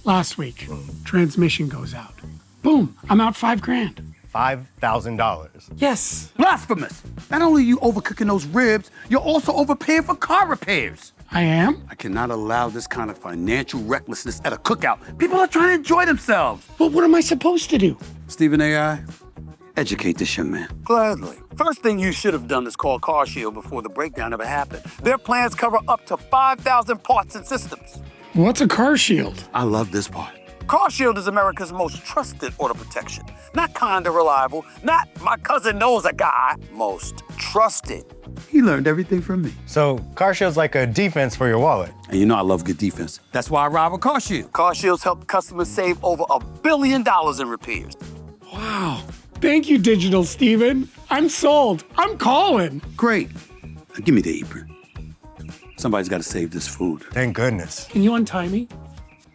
Last week, transmission goes out. Boom, I'm out $5,000. $5,000. Yes. Blasphemous! Not only are you overcooking those ribs, you're also overpaying for car repairs. I am? I cannot allow this kind of financial recklessness at a cookout. People are trying to enjoy themselves. But what am I supposed to do? Stephen AI, educate this young man. Gladly. First thing you should have done is call CarShield before the breakdown ever happened. Their plans cover up to 5,000 parts and systems. What's a CarShield? I love this part. CarShield is America's most trusted auto protection. Not kinda reliable, not my cousin knows a guy. Most trusted. He learned everything from me. So CarShield's like a defense for your wallet. And you know I love good defense. That's why I ride with CarShield. CarShield's helped customers save over $1 billion in repairs. Wow. Thank you, Digital Steven. I'm sold. I'm calling. Great. Now give me the apron. Somebody's got to save this food. Thank goodness. Can you untie me?